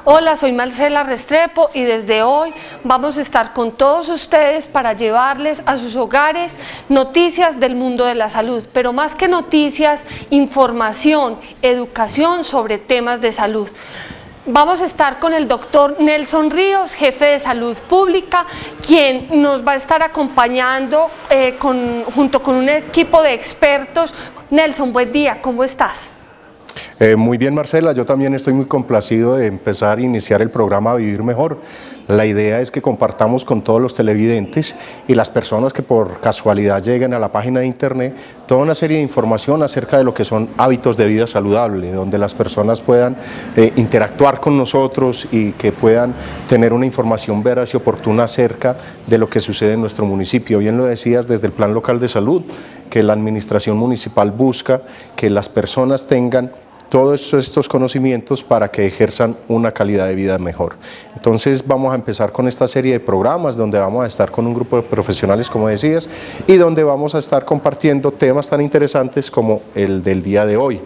Hola, soy Marcela Restrepo y desde hoy vamos a estar con todos ustedes para llevarles a sus hogares noticias del mundo de la salud, pero más que noticias, información, educación sobre temas de salud. Vamos a estar con el doctor Nelson Ríos, jefe de salud pública, quien nos va a estar acompañando junto con un equipo de expertos. Nelson, buen día, ¿cómo estás? Muy bien, Marcela, yo también estoy muy complacido de empezar a iniciar el programa Vivir Mejor. La idea es que compartamos con todos los televidentes y las personas que por casualidad lleguen a la página de internet toda una serie de información acerca de lo que son hábitos de vida saludable, donde las personas puedan interactuar con nosotros y que puedan tener una información veraz y oportuna acerca de lo que sucede en nuestro municipio. Bien lo decías, desde el Plan Local de Salud, que la administración municipal busca que las personas tengan todos estos conocimientos para que ejerzan una calidad de vida mejor. Entonces vamos a empezar con esta serie de programas donde vamos a estar con un grupo de profesionales, como decías, y donde vamos a estar compartiendo temas tan interesantes como el del día de hoy.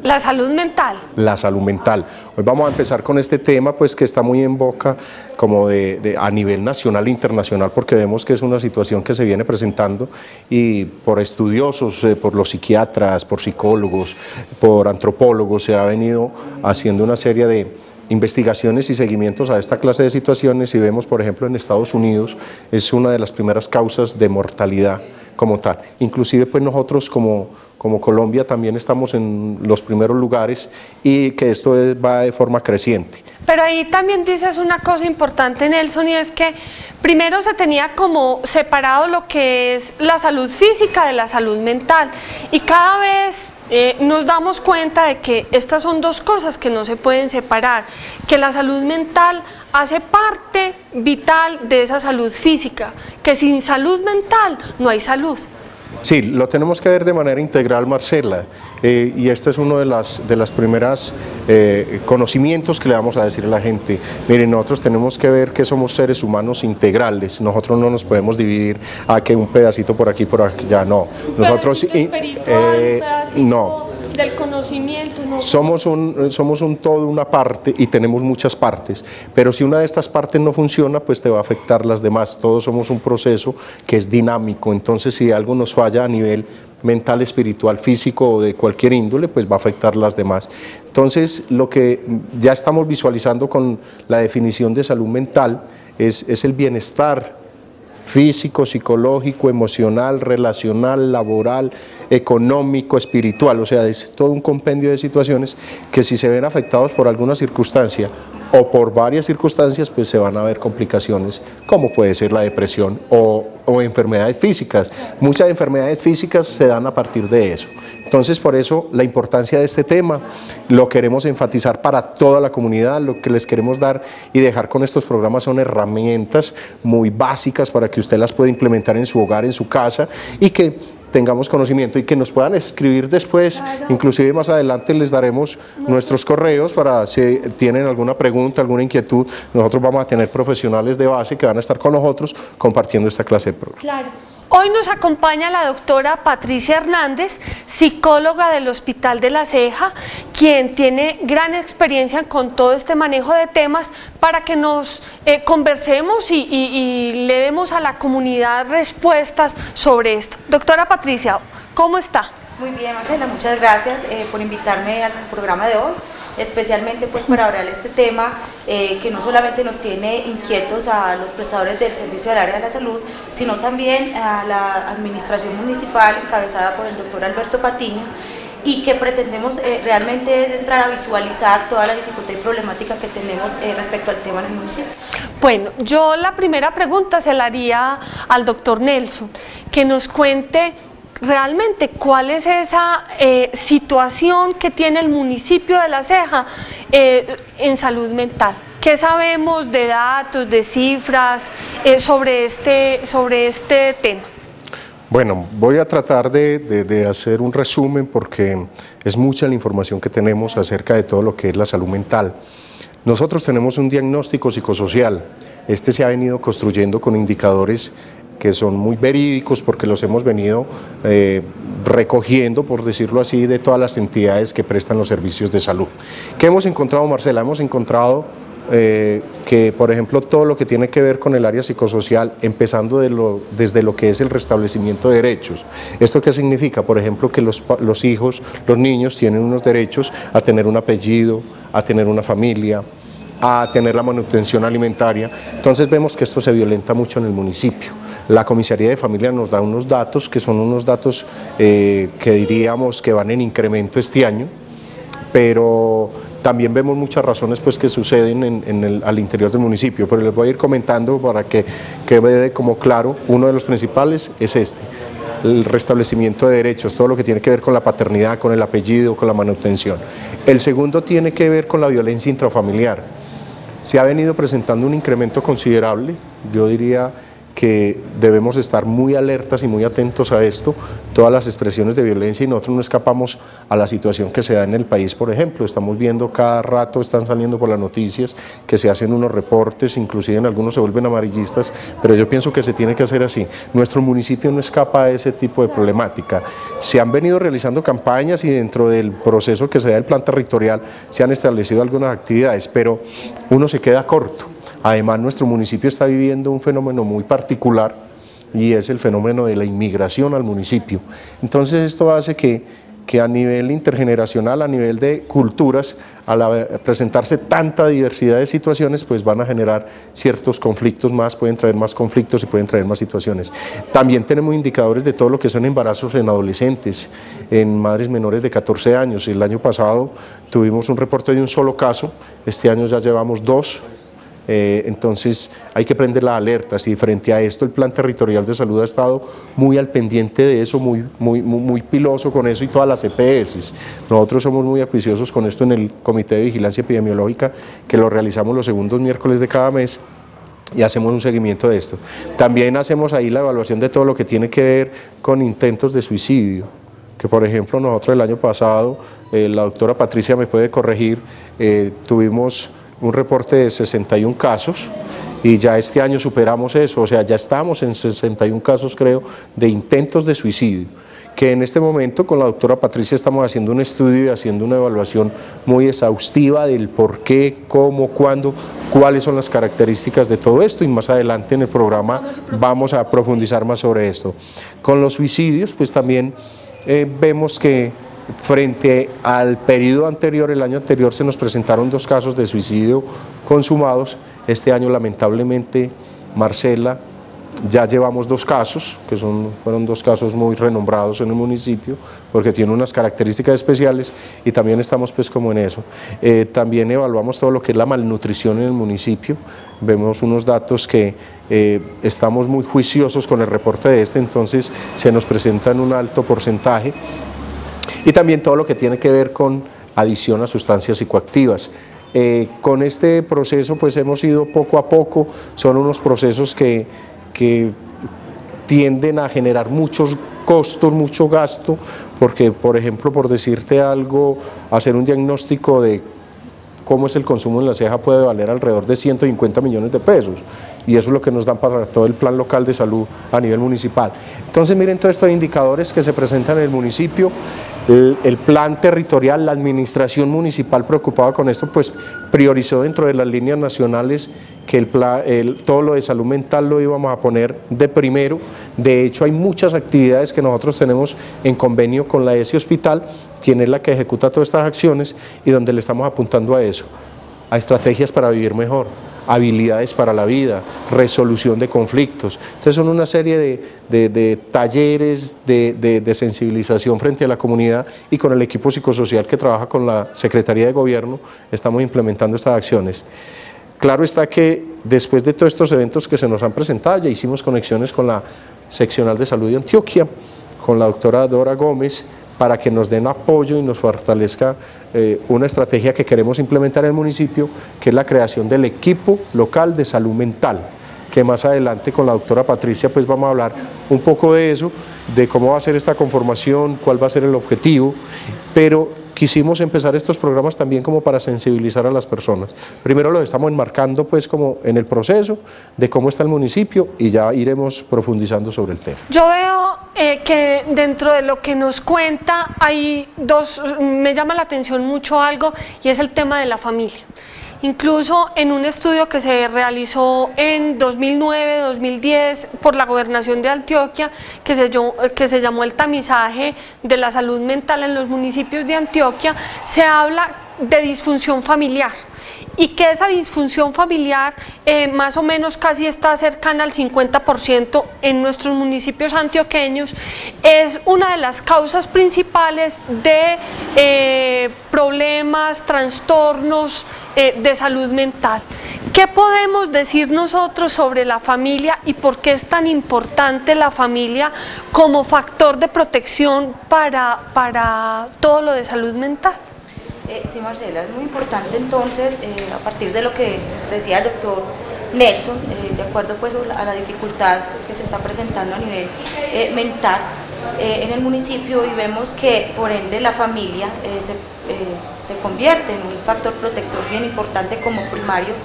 La salud mental. La salud mental. Hoy vamos a empezar con este tema pues que está muy en boca como a nivel nacional e internacional, porque vemos que es una situación que se viene presentando y por estudiosos, por los psiquiatras, por psicólogos, por antropólogos se ha venido haciendo una serie de investigaciones y seguimientos a esta clase de situaciones y vemos, por ejemplo, en Estados Unidos es una de las primeras causas de mortalidad como tal. Inclusive pues nosotros como Colombia también estamos en los primeros lugares y que esto va de forma creciente. Pero ahí también dices una cosa importante, Nelson, y es que primero se tenía como separado lo que es la salud física de la salud mental y cada vez nos damos cuenta de que estas son dos cosas que no se pueden separar, que la salud mental hace parte vital de esa salud física, que sin salud mental no hay salud. Sí, lo tenemos que ver de manera integral, Marcela, y este es uno de las primeras conocimientos que le vamos a decir a la gente. Miren, nosotros tenemos que ver que somos seres humanos integrales, nosotros no nos podemos dividir a que un pedacito por aquí, por allá, no. Nosotros no. Del conocimiento, ¿no? Somos un todo, una parte, y tenemos muchas partes, pero si una de estas partes no funciona, pues te va a afectar las demás. Todos somos un proceso que es dinámico, entonces si algo nos falla a nivel mental, espiritual, físico o de cualquier índole, pues va a afectar las demás. Entonces lo que ya estamos visualizando con la definición de salud mental es el bienestar físico, psicológico, emocional, relacional, laboral, económico, espiritual, o sea, es todo un compendio de situaciones que si se ven afectados por alguna circunstancia o por varias circunstancias, pues se van a ver complicaciones, como puede ser la depresión o enfermedades físicas. Muchas enfermedades físicas se dan a partir de eso. Entonces, por eso la importancia de este tema, lo queremos enfatizar para toda la comunidad, lo que les queremos dar y dejar con estos programas son herramientas muy básicas para que usted las pueda implementar en su hogar, en su casa y que tengamos conocimiento y que nos puedan escribir después, inclusive más adelante les daremos nuestros correos para si tienen alguna pregunta, alguna inquietud, nosotros vamos a tener profesionales de base que van a estar con nosotros compartiendo esta clase de programas. Claro. Hoy nos acompaña la doctora Patricia Hernández, psicóloga del Hospital de La Ceja, quien tiene gran experiencia con todo este manejo de temas para que nos conversemos y le demos a la comunidad respuestas sobre esto. Doctora Patricia, ¿cómo está? Muy bien, Marcela, muchas gracias por invitarme al programa de hoy, especialmente pues para hablar de este tema que no solamente nos tiene inquietos a los prestadores del servicio del área de la salud, sino también a la administración municipal encabezada por el doctor Alberto Patiño, y que pretendemos realmente es entrar a visualizar toda la dificultad y problemática que tenemos respecto al tema en el municipio. Bueno, yo la primera pregunta se la haría al doctor Nelson, que nos cuente realmente cuál es esa situación que tiene el municipio de La Ceja en salud mental. ¿Qué sabemos de datos, de cifras sobre este tema? Bueno, voy a tratar de hacer un resumen porque es mucha la información que tenemos acerca de todo lo que es la salud mental. Nosotros tenemos un diagnóstico psicosocial. Este se ha venido construyendo con indicadores que son muy verídicos porque los hemos venido recogiendo, por decirlo así, de todas las entidades que prestan los servicios de salud. ¿Qué hemos encontrado, Marcela? Hemos encontrado que por ejemplo todo lo que tiene que ver con el área psicosocial, empezando desde lo que es el restablecimiento de derechos. ¿Esto qué significa? Por ejemplo, que los hijos, los niños tienen unos derechos a tener un apellido, a tener una familia, a tener la manutención alimentaria. Entonces vemos que esto se violenta mucho en el municipio. La Comisaría de Familia nos da unos datos que son unos datos que diríamos que van en incremento este año, pero también vemos muchas razones pues, que suceden al interior del municipio, pero les voy a ir comentando para que quede como claro. Uno de los principales es el restablecimiento de derechos, todo lo que tiene que ver con la paternidad, con el apellido, con la manutención. El segundo tiene que ver con la violencia intrafamiliar. Se ha venido presentando un incremento considerable, yo diría que debemos estar muy alertas y muy atentos a esto, todas las expresiones de violencia, y nosotros no escapamos a la situación que se da en el país. Por ejemplo, estamos viendo cada rato, están saliendo por las noticias que se hacen unos reportes, inclusive en algunos se vuelven amarillistas, pero yo pienso que se tiene que hacer así. Nuestro municipio no escapa a ese tipo de problemática. Se han venido realizando campañas y dentro del proceso que se da del plan territorial se han establecido algunas actividades, pero uno se queda corto. Además, nuestro municipio está viviendo un fenómeno muy particular y es el fenómeno de la inmigración al municipio. Entonces esto hace que a nivel intergeneracional, a nivel de culturas, al presentarse tanta diversidad de situaciones, pues van a generar ciertos conflictos más, pueden traer más conflictos y pueden traer más situaciones. También tenemos indicadores de todo lo que son embarazos en adolescentes, en madres menores de 14 años. El año pasado tuvimos un reporte de un solo caso, este año ya llevamos 2. Entonces hay que prender las alertas, y frente a esto el Plan Territorial de Salud ha estado muy al pendiente de eso, muy piloso con eso, y todas las EPS. Nosotros somos muy acuiciosos con esto en el Comité de Vigilancia Epidemiológica, que lo realizamos los segundos miércoles de cada mes, y hacemos un seguimiento de esto. También hacemos ahí la evaluación de todo lo que tiene que ver con intentos de suicidio, que por ejemplo nosotros el año pasado, la doctora Patricia me puede corregir, tuvimos un reporte de 61 casos y ya este año superamos eso, o sea, ya estamos en 61 casos, creo, de intentos de suicidio, que en este momento con la doctora Patricia estamos haciendo un estudio y haciendo una evaluación muy exhaustiva del por qué, cómo, cuándo, cuáles son las características de todo esto, y más adelante en el programa vamos a profundizar más sobre esto. Con los suicidios, pues también vemos que frente al periodo anterior, el año anterior, se nos presentaron 2 casos de suicidio consumados. Este año, lamentablemente, Marcela, ya llevamos 2 casos, que fueron 2 casos muy renombrados en el municipio, porque tienen unas características especiales, y también estamos pues como en eso. También evaluamos todo lo que es la malnutrición en el municipio, vemos unos datos que estamos muy juiciosos con el reporte de entonces se nos presentan un alto porcentaje. Y también todo lo que tiene que ver con adición a sustancias psicoactivas. Con este proceso pues hemos ido poco a poco, son unos procesos que tienden a generar muchos costos, mucho gasto, porque por ejemplo, por decirte algo, hacer un diagnóstico de cómo es el consumo en La Ceja puede valer alrededor de 150 millones de pesos, y eso es lo que nos dan para todo el plan local de salud a nivel municipal. Entonces miren todos estos indicadores que se presentan en el municipio, el plan territorial, la administración municipal preocupada con esto, pues priorizó dentro de las líneas nacionales que todo lo de salud mental lo íbamos a poner de primero. De hecho, hay muchas actividades que nosotros tenemos en convenio con la ESI Hospital, quien es la que ejecuta todas estas acciones, y donde le estamos apuntando a eso, a estrategias para vivir mejor, habilidades para la vida, resolución de conflictos. Entonces son una serie de talleres de sensibilización frente a la comunidad, y con el equipo psicosocial que trabaja con la Secretaría de Gobierno estamos implementando estas acciones. Claro está que después de todos estos eventos que se nos han presentado, ya hicimos conexiones con la Seccional de Salud de Antioquia, con la doctora Dora Gómez, para que nos den apoyo y nos fortalezca una estrategia que queremos implementar en el municipio, que es la creación del equipo local de salud mental, que más adelante con la doctora Patricia pues vamos a hablar un poco de eso, de cómo va a ser esta conformación, cuál va a ser el objetivo, pero quisimos empezar estos programas también como para sensibilizar a las personas. Primero los estamos enmarcando pues como en el proceso de cómo está el municipio, y ya iremos profundizando sobre el tema. Yo veo que dentro de lo que nos cuenta hay me llama la atención mucho algo, y es el tema de la familia. Incluso en un estudio que se realizó en 2009-2010 por la Gobernación de Antioquia, que se llamó el tamizaje de la salud mental en los municipios de Antioquia, se habla de disfunción familiar, y que esa disfunción familiar más o menos casi está cercana al 50% en nuestros municipios antioqueños, es una de las causas principales de problemas, trastornos de salud mental. ¿Qué podemos decir nosotros sobre la familia y por qué es tan importante la familia como factor de protección para todo lo de salud mental? Sí, Marcela, es muy importante entonces, a partir de lo que nos decía el doctor Nelson, de acuerdo pues a la dificultad que se está presentando a nivel mental en el municipio, y vemos que por ende la familia se convierte en un factor protector bien importante como primario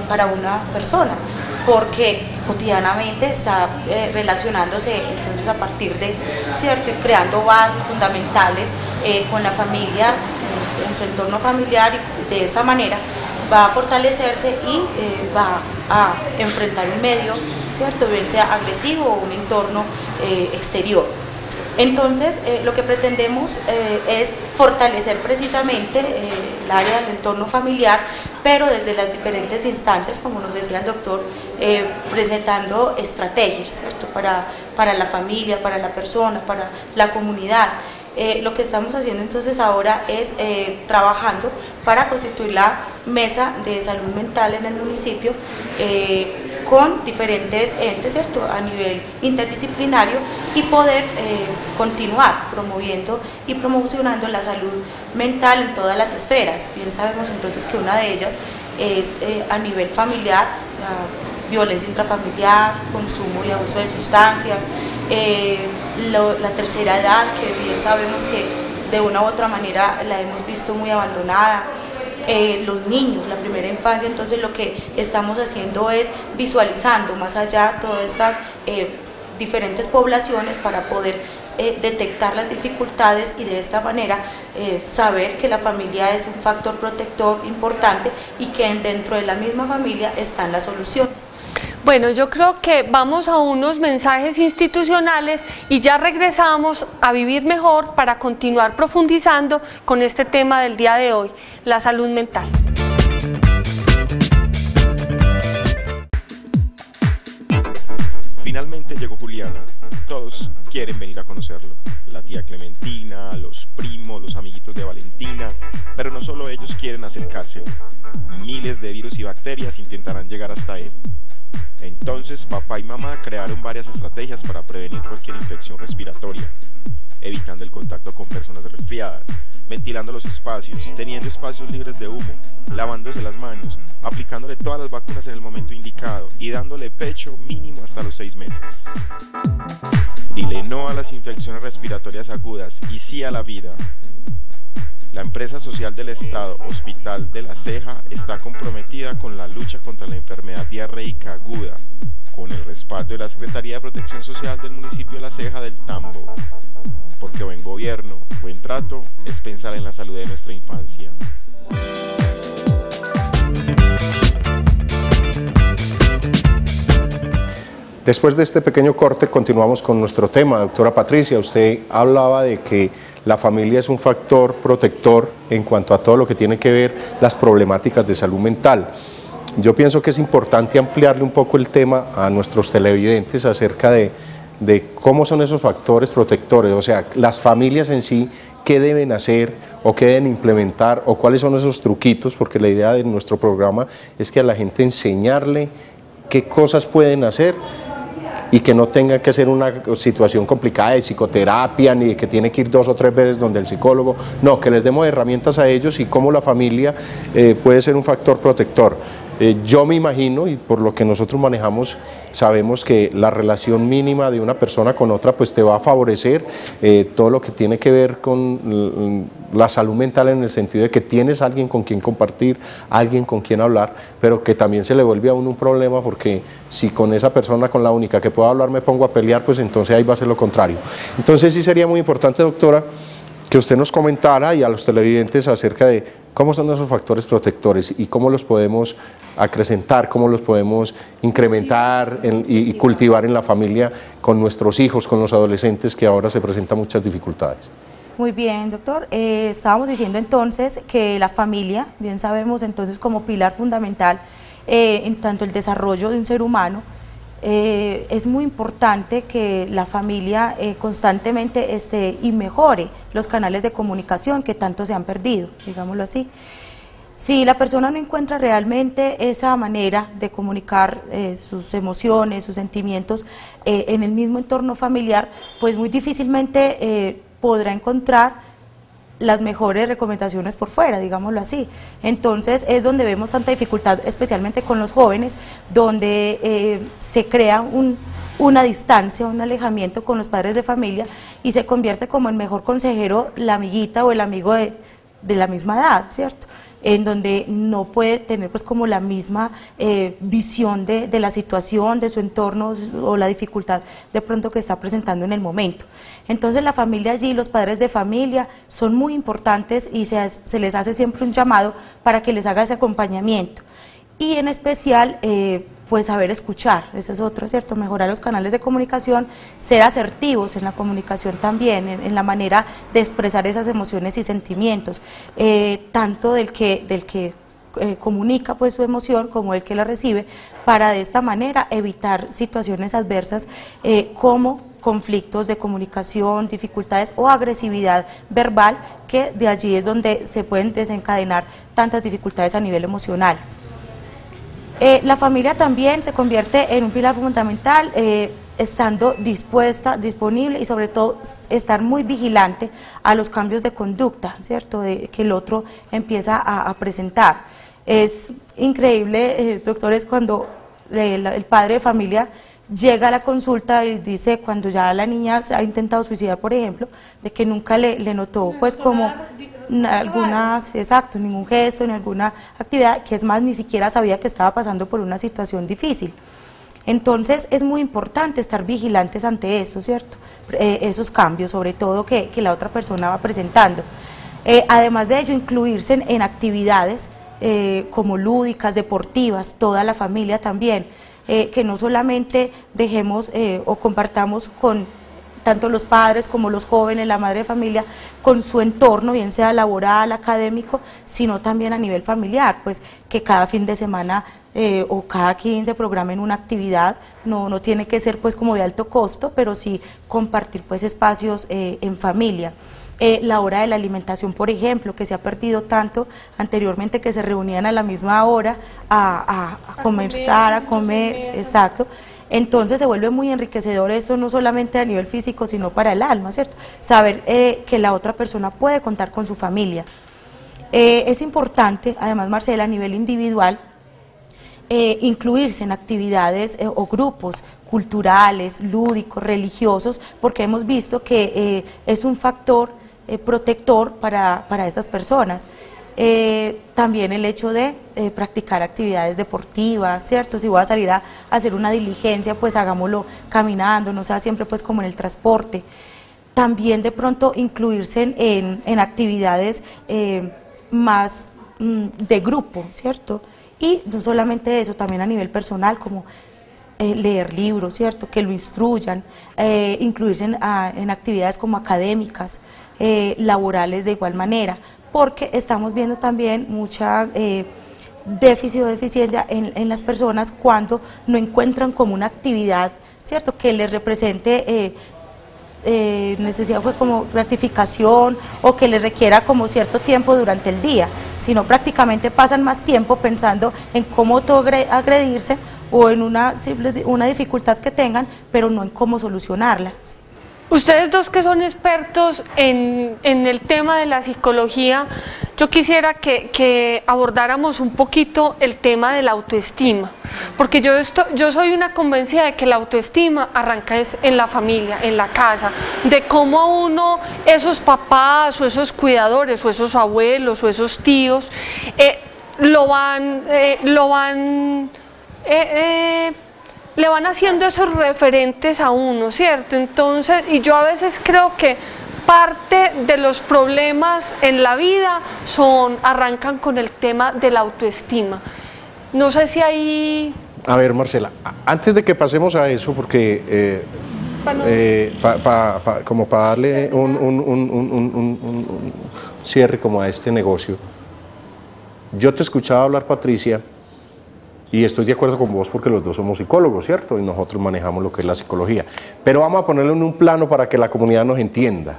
para una persona, porque cotidianamente está relacionándose entonces a partir de, ¿cierto?, y creando bases fundamentales con la familia, en su entorno familiar, y de esta manera va a fortalecerse y va a enfrentar un medio, ¿cierto?, bien sea agresivo o un entorno exterior. Entonces, lo que pretendemos es fortalecer precisamente el área del entorno familiar, pero desde las diferentes instancias, como nos decía el doctor, presentando estrategias, ¿cierto?, para la familia, para la persona, para la comunidad. Lo que estamos haciendo entonces ahora es trabajando para constituir la mesa de salud mental en el municipio con diferentes entes, ¿cierto?, a nivel interdisciplinario, y poder continuar promoviendo y promocionando la salud mental en todas las esferas. Bien sabemos entonces que una de ellas es a nivel familiar, la violencia intrafamiliar, consumo y abuso de sustancias, la tercera edad, que bien sabemos que de una u otra manera la hemos visto muy abandonada, los niños, la primera infancia. Entonces lo que estamos haciendo es visualizando más allá todas estas diferentes poblaciones para poder detectar las dificultades y de esta manera saber que la familia es un factor protector importante y que dentro de la misma familia están las soluciones. Bueno, yo creo que vamos a unos mensajes institucionales y ya regresamos a Vivir Mejor para continuar profundizando con este tema del día de hoy, la salud mental. Finalmente llegó Juliana. Todos quieren venir a conocerlo. La tía Clementina, los primos, los amiguitos de Valentina, pero no solo ellos quieren acercarse. Miles de virus y bacterias intentarán llegar hasta él. Entonces papá y mamá crearon varias estrategias para prevenir cualquier infección respiratoria, evitando el contacto con personas resfriadas, ventilando los espacios, teniendo espacios libres de humo, lavándose las manos, aplicándole todas las vacunas en el momento indicado y dándole pecho mínimo hasta los 6 meses. Dile no a las infecciones respiratorias agudas y sí a la vida. La empresa social del Estado, Hospital de la Ceja, está comprometida con la lucha contra la enfermedad diarreica aguda, con el respaldo de la Secretaría de Protección Social del municipio de La Ceja del Tambo. Porque buen gobierno, buen trato, es pensar en la salud de nuestra infancia. Después de este pequeño corte continuamos con nuestro tema. Doctora Patricia, usted hablaba de que la familia es un factor protector en cuanto a todo lo que tiene que ver las problemáticas de salud mental. Yo pienso que es importante ampliarle un poco el tema a nuestros televidentes acerca de cómo son esos factores protectores, o sea, las familias en sí, qué deben hacer o qué deben implementar o cuáles son esos truquitos, porque la idea de nuestro programa es que a la gente enseñarle qué cosas pueden hacer y que no tenga que ser una situación complicada de psicoterapia, ni de que tiene que ir 2 o 3 veces donde el psicólogo, no, que les demos herramientas a ellos y cómo la familia puede ser un factor protector. Yo me imagino, y por lo que nosotros manejamos, sabemos que la relación mínima de una persona con otra pues te va a favorecer todo lo que tiene que ver con la salud mental, en el sentido de que tienes alguien con quien compartir, alguien con quien hablar, pero que también se le vuelve a uno un problema, porque si con esa persona, con la única que puedo hablar, me pongo a pelear, pues entonces ahí va a ser lo contrario. Entonces sí sería muy importante, doctora, que usted nos comentara y a los televidentes acerca de cómo son esos factores protectores y cómo los podemos acrecentar, cómo los podemos incrementar y cultivar en la familia con nuestros hijos, con los adolescentes, que ahora se presentan muchas dificultades. Muy bien, doctor. Estábamos diciendo entonces que la familia, bien sabemos entonces como pilar fundamental en tanto el desarrollo de un ser humano, es muy importante que la familia constantemente esté y mejore los canales de comunicación que tanto se han perdido, digámoslo así. Si la persona no encuentra realmente esa manera de comunicar sus emociones, sus sentimientos en el mismo entorno familiar, pues muy difícilmente podrá encontrar las mejores recomendaciones por fuera, digámoslo así. Entonces es donde vemos tanta dificultad, especialmente con los jóvenes, donde se crea una distancia, un alejamiento con los padres de familia y se convierte como el mejor consejero la amiguita o el amigo de la misma edad, ¿cierto? En donde no puede tener pues como la misma visión de la situación, de su entorno o la dificultad de pronto que está presentando en el momento. Entonces la familia allí, los padres de familia son muy importantes y se les hace siempre un llamado para que les haga ese acompañamiento. Y en especial pues saber escuchar, ese es otro, ¿cierto? Mejorar los canales de comunicación, ser asertivos en la comunicación también, en la manera de expresar esas emociones y sentimientos, tanto del que comunica pues su emoción como el que la recibe, para de esta manera evitar situaciones adversas como conflictos de comunicación, dificultades o agresividad verbal, que de allí es donde se pueden desencadenar tantas dificultades a nivel emocional. La familia también se convierte en un pilar fundamental, estando dispuesta, disponible y sobre todo estar muy vigilante a los cambios de conducta, ¿cierto?, que el otro empieza a presentar. Es increíble, doctores, cuando el padre de familia llega a la consulta y dice, cuando ya la niña se ha intentado suicidar, por ejemplo, de que nunca le notó pues como algunas, exacto, ningún gesto, ni alguna actividad, que es más, ni siquiera sabía que estaba pasando por una situación difícil. Entonces es muy importante estar vigilantes ante eso, ¿cierto? Esos cambios, sobre todo que la otra persona va presentando. Además de ello, incluirse en actividades como lúdicas, deportivas, toda la familia también, que no solamente dejemos o compartamos con tanto los padres como los jóvenes, la madre de familia, con su entorno, bien sea laboral, académico, sino también a nivel familiar, pues que cada fin de semana o cada 15 programen una actividad, no tiene que ser pues como de alto costo, pero sí compartir pues espacios en familia. La hora de la alimentación, por ejemplo, que se ha perdido tanto anteriormente, que se reunían a la misma hora a conversar, a comer, exacto. Entonces se vuelve muy enriquecedor eso, no solamente a nivel físico, sino para el alma, ¿cierto? Saber que la otra persona puede contar con su familia. Es importante, además, Marcela, a nivel individual, incluirse en actividades o grupos culturales, lúdicos, religiosos, porque hemos visto que es un factor protector para estas personas. También el hecho de practicar actividades deportivas, ¿cierto? Si voy a salir a hacer una diligencia, pues hagámoslo caminando, no sea siempre pues como en el transporte. También de pronto incluirse en actividades más de grupo, ¿cierto? Y no solamente eso, también a nivel personal, como leer libros, ¿cierto? Que lo instruyan, incluirse en actividades como académicas, laborales de igual manera, porque estamos viendo también muchas déficit o deficiencia en las personas cuando no encuentran como una actividad, ¿cierto?, que les represente necesidad pues como gratificación o que les requiera como cierto tiempo durante el día, sino prácticamente pasan más tiempo pensando en cómo agredirse o en una dificultad que tengan, pero no en cómo solucionarla. Ustedes dos que son expertos en el tema de la psicología, yo quisiera que abordáramos un poquito el tema de la autoestima, porque yo soy una convencida de que la autoestima arranca en la familia, en la casa, de cómo uno, esos papás o esos cuidadores o esos abuelos o esos tíos le van haciendo esos referentes a uno, ¿cierto? Entonces, y yo a veces creo que parte de los problemas en la vida arrancan con el tema de la autoestima. No sé si ahí... A ver, Marcela, antes de que pasemos a eso, porque como para darle un cierre como a este negocio, yo te escuchaba hablar, Patricia, y estoy de acuerdo con vos porque los dos somos psicólogos, ¿cierto? Y nosotros manejamos lo que es la psicología. Pero vamos a ponerlo en un plano para que la comunidad nos entienda.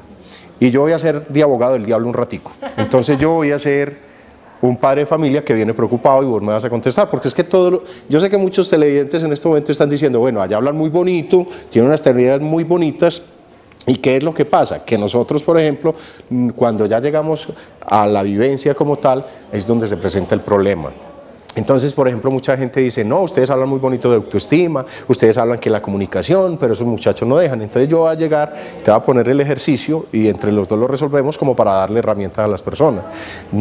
Y yo voy a ser de abogado del diablo un ratico. Entonces yo voy a ser un padre de familia que viene preocupado y vos me vas a contestar, porque es que yo sé que muchos televidentes en este momento están diciendo, bueno, allá hablan muy bonito, tienen unas teorías muy bonitas, ¿y qué es lo que pasa? Que nosotros, por ejemplo, cuando ya llegamos a la vivencia como tal, es donde se presenta el problema. Entonces, por ejemplo, mucha gente dice, no, ustedes hablan muy bonito de autoestima, ustedes hablan que la comunicación, pero esos muchachos no dejan. Entonces yo voy a llegar, te voy a poner el ejercicio y entre los dos lo resolvemos como para darle herramientas a las personas.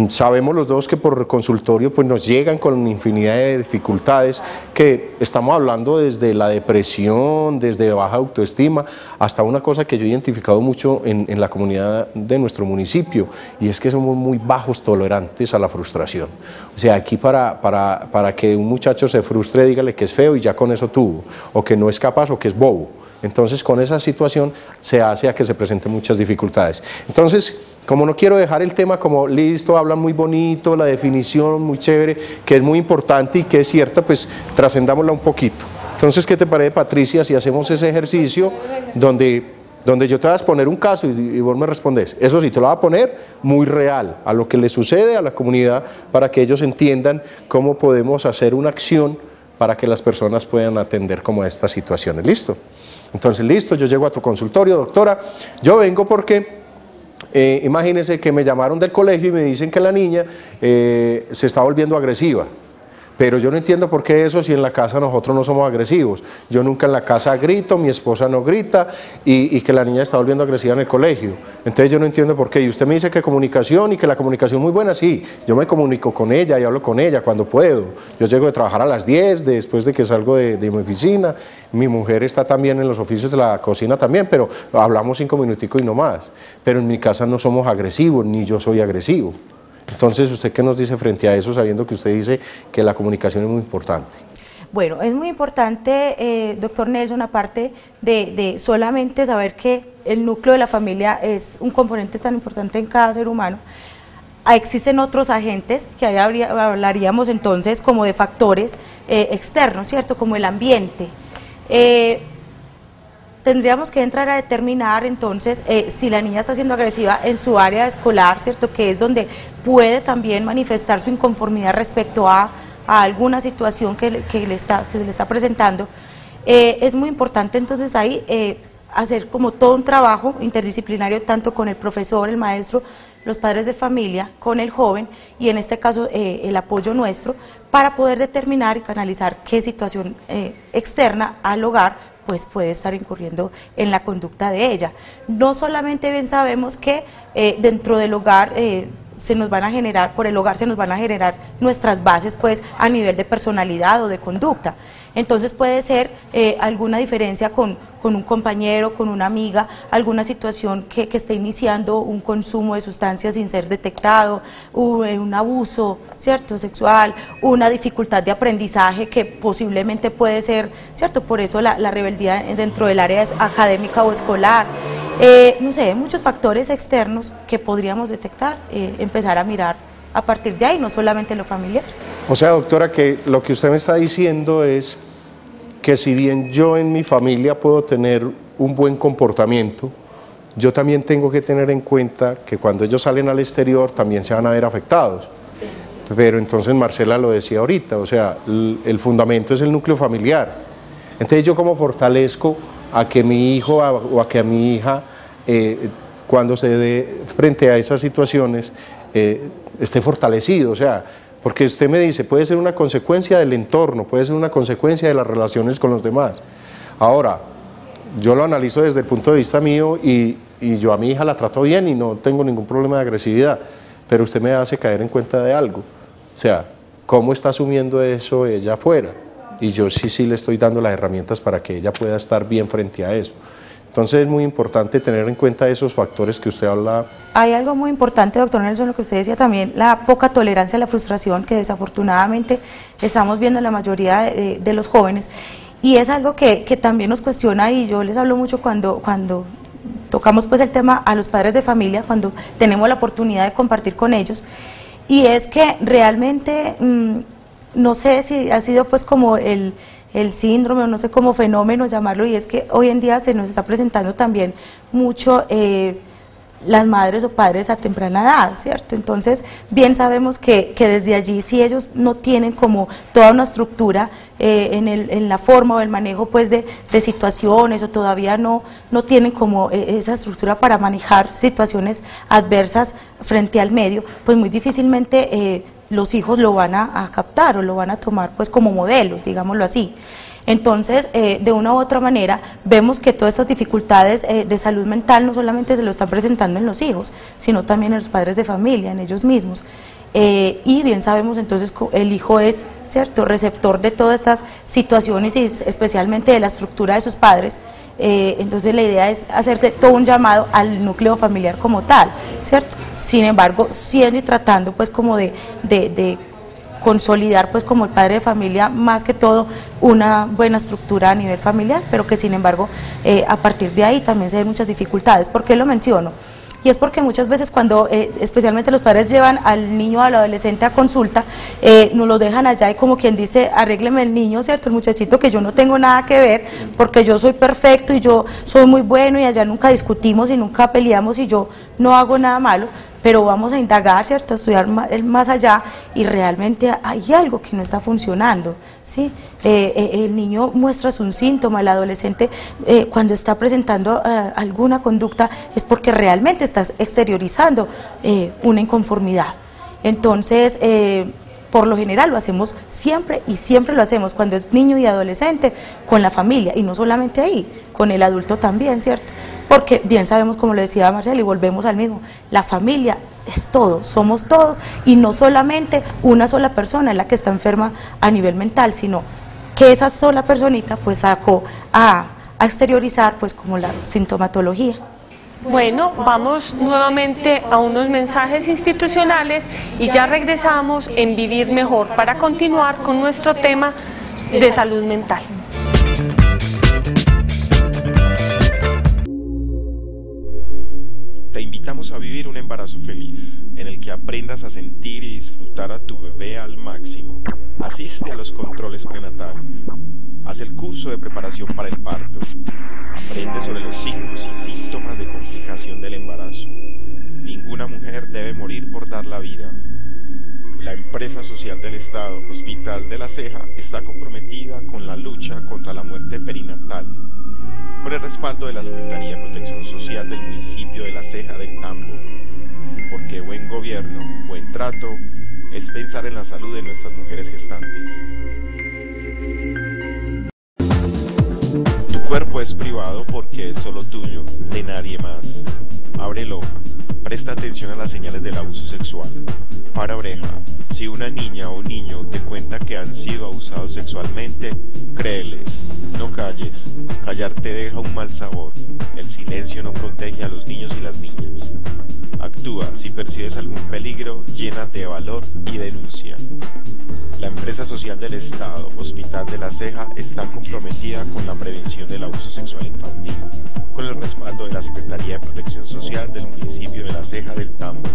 Sabemos los dos que por consultorio pues nos llegan con infinidad de dificultades, que estamos hablando desde la depresión, desde baja autoestima, hasta una cosa que yo he identificado mucho en la comunidad de nuestro municipio, y es que somos muy bajos tolerantes a la frustración. O sea, aquí para que un muchacho se frustre, dígale que es feo y ya con eso tuvo, o que no es capaz o que es bobo. Entonces con esa situación se hace a que se presenten muchas dificultades. Entonces, como no quiero dejar el tema como listo, hablan muy bonito, la definición muy chévere, que es muy importante y que es cierta, pues trascendámosla un poquito. Entonces, ¿qué te parece, Patricia, si hacemos ese ejercicio donde yo te vas a poner un caso y vos me respondes? Eso sí, te lo voy a poner muy real, a lo que le sucede a la comunidad, para que ellos entiendan cómo podemos hacer una acción para que las personas puedan atender como estas situaciones. ¿Listo? Entonces, listo, yo llego a tu consultorio, doctora, yo vengo porque... imagínense que me llamaron del colegio y me dicen que la niña se está volviendo agresiva. Pero yo no entiendo por qué eso si en la casa nosotros no somos agresivos. Yo nunca en la casa grito, mi esposa no grita y que la niña está volviendo agresiva en el colegio. Entonces yo no entiendo por qué. Y usted me dice que comunicación y que la comunicación es muy buena. Sí, yo me comunico con ella y hablo con ella cuando puedo. Yo llego de trabajar a las 10, después de que salgo de mi oficina. Mi mujer está también en los oficios de la cocina también, pero hablamos 5 minuticos y no más. Pero en mi casa no somos agresivos, ni yo soy agresivo. Entonces, ¿usted qué nos dice frente a eso, sabiendo que usted dice que la comunicación es muy importante? Bueno, es muy importante, doctor Nelson, aparte de solamente saber que el núcleo de la familia es un componente tan importante en cada ser humano, existen otros agentes que ahí hablaríamos entonces como de factores externos, ¿cierto? Como el ambiente. Tendríamos que entrar a determinar entonces si la niña está siendo agresiva en su área escolar, ¿cierto? Que es donde puede también manifestar su inconformidad respecto a alguna situación que se le está presentando. Es muy importante entonces ahí hacer como todo un trabajo interdisciplinario, tanto con el profesor, el maestro, los padres de familia, con el joven y en este caso el apoyo nuestro, para poder determinar y canalizar qué situación externa al hogar pues puede estar incurriendo en la conducta de ella. No solamente bien sabemos que dentro del hogar por el hogar se nos van a generar nuestras bases pues a nivel de personalidad o de conducta. Entonces puede ser alguna diferencia con un compañero, con una amiga, alguna situación que esté iniciando un consumo de sustancias sin ser detectado, un abuso, ¿cierto?, sexual, una dificultad de aprendizaje que posiblemente puede ser, ¿cierto?, por eso la rebeldía dentro del área académica o escolar. No sé, muchos factores externos que podríamos detectar, empezar a mirar a partir de ahí, no solamente lo familiar. O sea, doctora, que lo que usted me está diciendo es que si bien yo en mi familia puedo tener un buen comportamiento, yo también tengo que tener en cuenta que cuando ellos salen al exterior también se van a ver afectados. Pero entonces Marcela lo decía ahorita, o sea, el fundamento es el núcleo familiar. Entonces yo como fortalezco a que mi hijo o a que a mi hija, cuando se dé frente a esas situaciones, esté fortalecido, o sea, porque usted me dice, puede ser una consecuencia del entorno, puede ser una consecuencia de las relaciones con los demás. Ahora, yo lo analizo desde el punto de vista mío y yo a mi hija la trato bien y no tengo ningún problema de agresividad, pero usted me hace caer en cuenta de algo, o sea, ¿cómo está asumiendo eso ella afuera? Y yo sí le estoy dando las herramientas para que ella pueda estar bien frente a eso. Entonces es muy importante tener en cuenta esos factores que usted habla. Hay algo muy importante, doctor Nelson, lo que usted decía también, la poca tolerancia a la frustración que desafortunadamente estamos viendo en la mayoría de los jóvenes, y es algo que también nos cuestiona, y yo les hablo mucho cuando tocamos pues el tema a los padres de familia, cuando tenemos la oportunidad de compartir con ellos, y es que realmente, no sé si ha sido pues como el síndrome, o no sé cómo fenómeno llamarlo, y es que hoy en día se nos está presentando también mucho las madres o padres a temprana edad, ¿cierto? Entonces, bien sabemos que desde allí, si ellos no tienen como toda una estructura en la forma o el manejo pues de situaciones, o todavía no tienen como esa estructura para manejar situaciones adversas frente al medio, pues muy difícilmente los hijos lo van a captar o lo van a tomar pues como modelos, digámoslo así. Entonces, de una u otra manera, vemos que todas estas dificultades de salud mental no solamente se lo están presentando en los hijos, sino también en los padres de familia, en ellos mismos. Y bien sabemos entonces que el hijo es, ¿cierto?, receptor de todas estas situaciones y especialmente de la estructura de sus padres. Entonces la idea es hacerte todo un llamado al núcleo familiar como tal, ¿cierto? Sin embargo, siendo y tratando pues como de consolidar pues como el padre de familia, más que todo una buena estructura a nivel familiar, pero que sin embargo a partir de ahí también se ven muchas dificultades. ¿Por qué lo menciono? Y es porque muchas veces cuando especialmente los padres llevan al niño o al adolescente a consulta, nos lo dejan allá y como quien dice, arrégleme el niño, ¿cierto? El muchachito, que yo no tengo nada que ver, porque yo soy perfecto y yo soy muy bueno y allá nunca discutimos y nunca peleamos y yo no hago nada malo. Pero vamos a indagar, ¿cierto?, a estudiar más allá, y realmente hay algo que no está funcionando, ¿sí? El niño muestra un síntoma, el adolescente cuando está presentando alguna conducta es porque realmente está exteriorizando una inconformidad. Entonces, por lo general lo hacemos siempre, y siempre lo hacemos cuando es niño y adolescente, con la familia, y no solamente ahí, con el adulto también, ¿cierto? Porque bien sabemos, como le decía Marcela, y volvemos al mismo, la familia es todo, somos todos, y no solamente una sola persona es la que está enferma a nivel mental, sino que esa sola personita pues sacó a exteriorizar pues como la sintomatología. Bueno, vamos nuevamente a unos mensajes institucionales y ya regresamos en Vivir Mejor para continuar con nuestro tema de salud mental. Te invitamos a vivir un embarazo feliz, en el que aprendas a sentir y disfrutar a tu bebé al máximo. Asiste a los controles prenatales. Haz el curso de preparación para el parto. Aprende sobre los signos y síntomas de complicación del embarazo. Ninguna mujer debe morir por dar la vida. La empresa social del Estado, Hospital de La Ceja, está comprometida con la lucha contra la muerte perinatal, con el respaldo de la Secretaría de Protección Social del municipio de La Ceja del Tambo, porque buen gobierno, buen trato, es pensar en la salud de nuestras mujeres gestantes. Tu cuerpo es privado porque es solo tuyo, de nadie más. Ábrelo, presta atención a las señales del abuso sexual. Para oreja, si una niña o niño te cuenta que han sido abusados sexualmente, créeles, no calles, callar te deja un mal sabor, el silencio no protege a los niños y las niñas. Actúa, si percibes algún peligro, llénate de valor y denuncia. La empresa social del Estado, Hospital de La Ceja, está comprometida con la prevención del abuso sexual infantil, con el respaldo de la Secretaría de Protección Social del municipio de La Ceja del Tambo.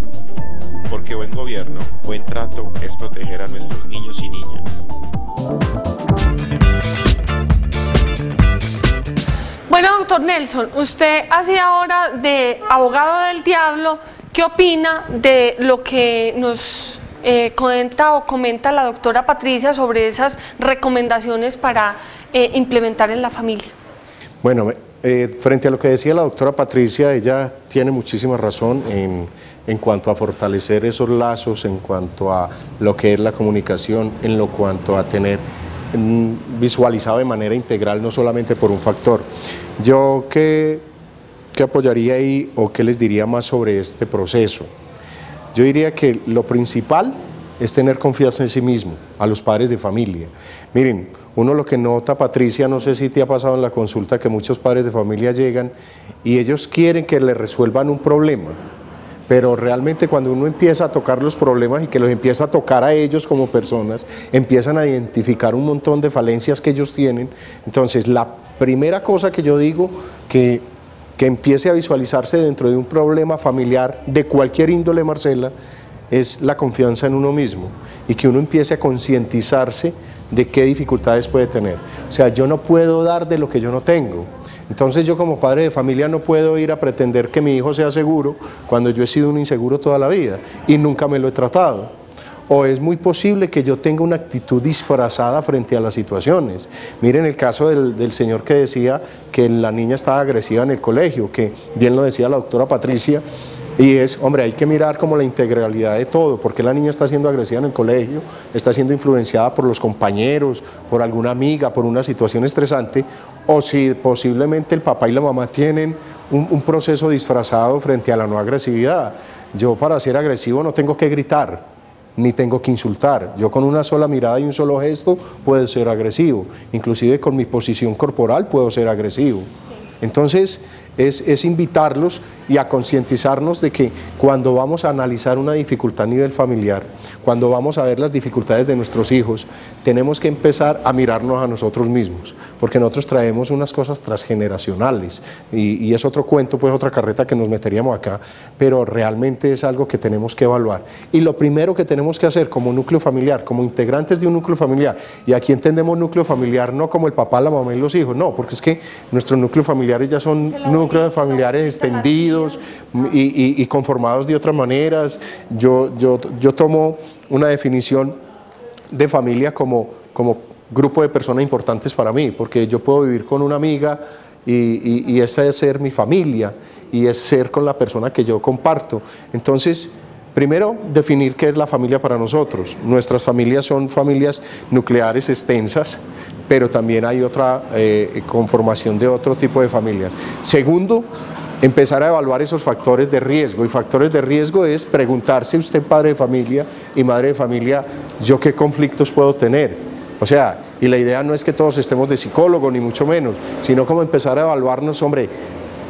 Porque buen gobierno, buen trato es proteger a nuestros niños y niñas. Bueno, doctor Nelson, usted hacía ahora de abogado del diablo. ¿Qué opina de lo que nos comenta la doctora Patricia sobre esas recomendaciones para implementar en la familia? Bueno, frente a lo que decía la doctora Patricia, ella tiene muchísima razón en cuanto a fortalecer esos lazos, en cuanto a lo que es la comunicación, en lo cuanto a tener visualizado de manera integral, no solamente por un factor. Yo ¿qué apoyaría ahí o qué les diría más sobre este proceso? Yo diría que lo principal es tener confianza en sí mismo, a los padres de familia. Miren, uno lo que nota, Patricia, no sé si te ha pasado en la consulta, que muchos padres de familia llegan y ellos quieren que le resuelvan un problema, pero realmente cuando uno empieza a tocar los problemas y que los empieza a tocar a ellos como personas, empiezan a identificar un montón de falencias que ellos tienen. Entonces, la primera cosa que yo digo, que empiece a visualizarse dentro de un problema familiar de cualquier índole, Marcela, es la confianza en uno mismo y que uno empiece a concientizarse de qué dificultades puede tener. O sea, yo no puedo dar de lo que yo no tengo. Entonces yo como padre de familia no puedo ir a pretender que mi hijo sea seguro cuando yo he sido un inseguro toda la vida y nunca me lo he tratado. O es muy posible que yo tenga una actitud disfrazada frente a las situaciones. Miren el caso del señor que decía que la niña estaba agresiva en el colegio, que bien lo decía la doctora Patricia, y es, hombre, hay que mirar como la integralidad de todo, porque la niña está siendo agresiva en el colegio, está siendo influenciada por los compañeros, por alguna amiga, por una situación estresante, o si posiblemente el papá y la mamá tienen un proceso disfrazado frente a la no agresividad. Yo para ser agresivo no tengo que gritar, ni tengo que insultar. Yo con una sola mirada y un solo gesto puedo ser agresivo, inclusive con mi posición corporal puedo ser agresivo. Entonces es invitarlos y a concientizarnos de que cuando vamos a analizar una dificultad a nivel familiar, cuando vamos a ver las dificultades de nuestros hijos, tenemos que empezar a mirarnos a nosotros mismos, porque nosotros traemos unas cosas transgeneracionales y es otro cuento, pues otra carreta que nos meteríamos acá, pero realmente es algo que tenemos que evaluar. Y lo primero que tenemos que hacer como núcleo familiar, como integrantes de un núcleo familiar, y aquí entendemos núcleo familiar no como el papá, la mamá y los hijos, no, porque es que nuestros núcleos familiares ya son núcleos familiares extendidos y conformados de otras maneras. Yo tomo una definición de familia como grupo de personas importantes para mí, porque yo puedo vivir con una amiga y esa es ser mi familia y es ser con la persona que yo comparto. Entonces, primero, definir qué es la familia para nosotros. Nuestras familias son familias nucleares extensas, pero también hay otra conformación de otro tipo de familias. Segundo, empezar a evaluar esos factores de riesgo, y factores de riesgo es preguntarse usted, padre de familia y madre de familia, ¿yo qué conflictos puedo tener? O sea, y la idea no es que todos estemos de psicólogo, ni mucho menos, sino como empezar a evaluarnos, hombre,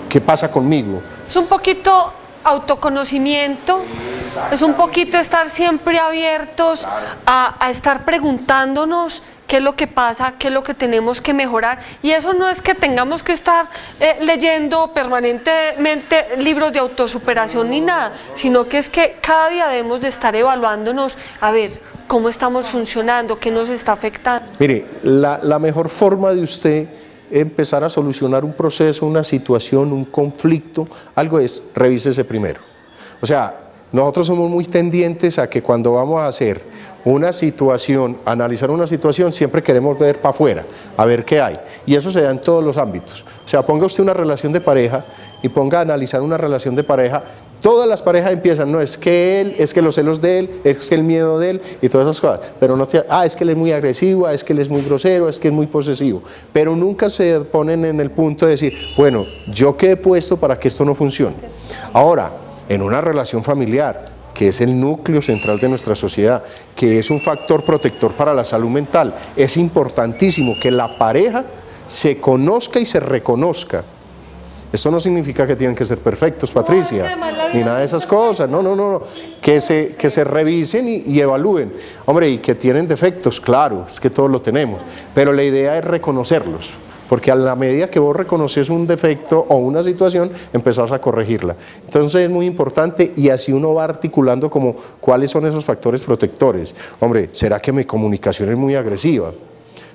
¿qué pasa conmigo? Es un poquito autoconocimiento, es un poquito estar siempre abiertos a estar preguntándonos qué es lo que pasa, qué es lo que tenemos que mejorar, y eso no es que tengamos que estar leyendo permanentemente libros de autosuperación ni nada, sino que es que cada día debemos de estar evaluándonos a ver cómo estamos funcionando, qué nos está afectando. Mire, la mejor forma de usted empezar a solucionar un proceso, una situación, un conflicto, algo es, revísese primero. O sea, nosotros somos muy tendientes a que cuando vamos a hacer una situación, analizar una situación, siempre queremos ver para afuera, a ver qué hay. Y eso se da en todos los ámbitos. O sea, ponga usted una relación de pareja y ponga a analizar una relación de pareja. Todas las parejas empiezan, no, es que él, es que los celos de él, es que el miedo de él y todas esas cosas. Pero no te, es que él es muy agresivo, es que él es muy grosero, es que es muy posesivo. Pero nunca se ponen en el punto de decir, bueno, ¿yo qué he puesto para que esto no funcione? Ahora, en una relación familiar, que es el núcleo central de nuestra sociedad, que es un factor protector para la salud mental, es importantísimo que la pareja se conozca y se reconozca. Esto no significa que tienen que ser perfectos, Patricia, ni nada de esas cosas, no, que se revisen y evalúen. Hombre, y que tienen defectos, claro, es que todos lo tenemos, pero la idea es reconocerlos, porque a la medida que vos reconoces un defecto o una situación, empezás a corregirla. Entonces es muy importante y así uno va articulando como cuáles son esos factores protectores. Hombre, ¿será que mi comunicación es muy agresiva?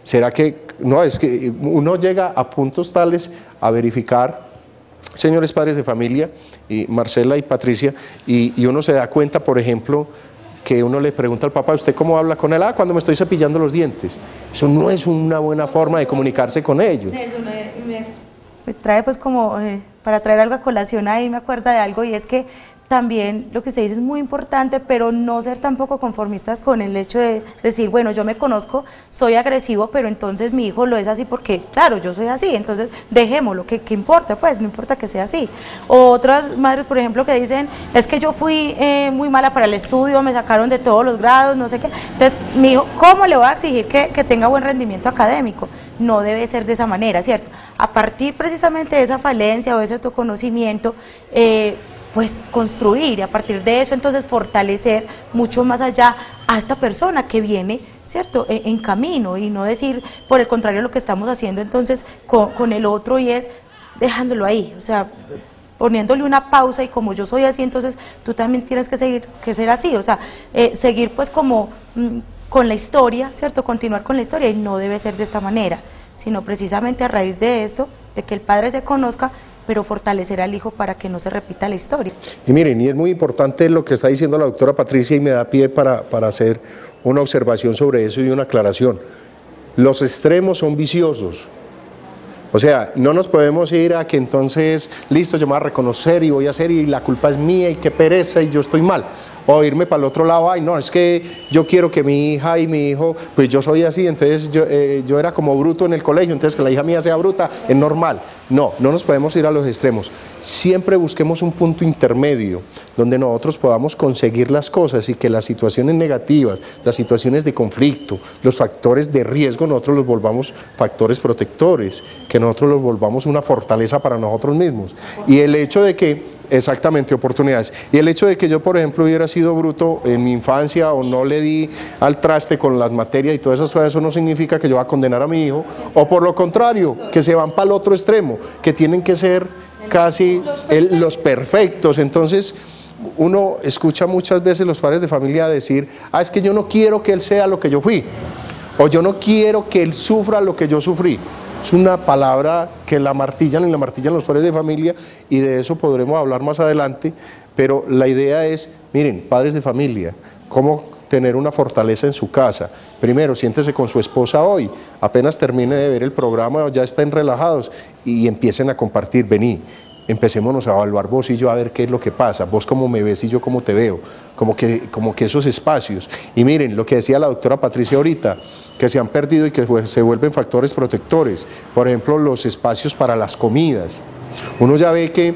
¿Será que, no, es que uno llega a puntos tales a verificar, señores padres de familia, y Marcela y Patricia, y uno se da cuenta, por ejemplo, que uno le pregunta al papá, ¿usted cómo habla con él? Cuando me estoy cepillando los dientes. Eso no es una buena forma de comunicarse con ellos. Eso me trae pues como, para traer algo a colación ahí, me acuerda de algo, y es que también lo que usted dice es muy importante, pero no ser tampoco conformistas con el hecho de decir, bueno, yo me conozco, soy agresivo, pero entonces mi hijo lo es así porque, claro, yo soy así, entonces dejémoslo, ¿qué importa? Pues no importa que sea así. O otras madres, por ejemplo, que dicen, es que yo fui muy mala para el estudio, me sacaron de todos los grados, no sé qué, entonces mi hijo, ¿cómo le voy a exigir que tenga buen rendimiento académico? No debe ser de esa manera, ¿cierto? A partir precisamente de esa falencia o de ese autoconocimiento, pues construir, y a partir de eso entonces fortalecer mucho más allá a esta persona que viene, ¿cierto?, en camino, y no decir por el contrario lo que estamos haciendo entonces con el otro, y es dejándolo ahí, o sea, poniéndole una pausa, y como yo soy así, entonces tú también tienes que ser así, o sea, seguir pues como con la historia, ¿cierto?, continuar con la historia, y no debe ser de esta manera, sino precisamente a raíz de esto, de que el padre se conozca, pero fortalecer al hijo para que no se repita la historia. Y miren, y es muy importante lo que está diciendo la doctora Patricia, y me da pie para hacer una observación sobre eso y una aclaración. Los extremos son viciosos. O sea, no nos podemos ir a que entonces, listo, yo me voy a reconocer y voy a hacer, y la culpa es mía y qué pereza y yo estoy mal. O irme para el otro lado, ay no, es que yo quiero que mi hija y mi hijo, pues yo soy así, entonces yo era como bruto en el colegio, entonces que la hija mía sea bruta, es normal. No, no nos podemos ir a los extremos. Siempre busquemos un punto intermedio donde nosotros podamos conseguir las cosas, y que las situaciones negativas, las situaciones de conflicto, los factores de riesgo, nosotros los volvamos factores protectores, que nosotros los volvamos una fortaleza para nosotros mismos. Y el hecho de que, exactamente, oportunidades. Y el hecho de que yo, por ejemplo, hubiera sido bruto en mi infancia o no le di al traste con las materias y todas esas cosas, eso no significa que yo voy a condenar a mi hijo, o por lo contrario, que se van para el otro extremo, que tienen que ser casi los perfectos. Entonces, uno escucha muchas veces los padres de familia decir, es que yo no quiero que él sea lo que yo fui, o yo no quiero que él sufra lo que yo sufrí. Es una palabra que la martillan los padres de familia, y de eso podremos hablar más adelante, pero la idea es, miren, padres de familia, ¿cómo tener una fortaleza en su casa? Primero, siéntese con su esposa hoy, apenas termine de ver el programa, ya estén relajados y empiecen a compartir, vení, empecémonos a evaluar vos y yo a ver qué es lo que pasa, vos cómo me ves y yo cómo te veo, como que esos espacios. Y miren, lo que decía la doctora Patricia ahorita, que se han perdido y que se vuelven factores protectores, por ejemplo, los espacios para las comidas. Uno ya ve que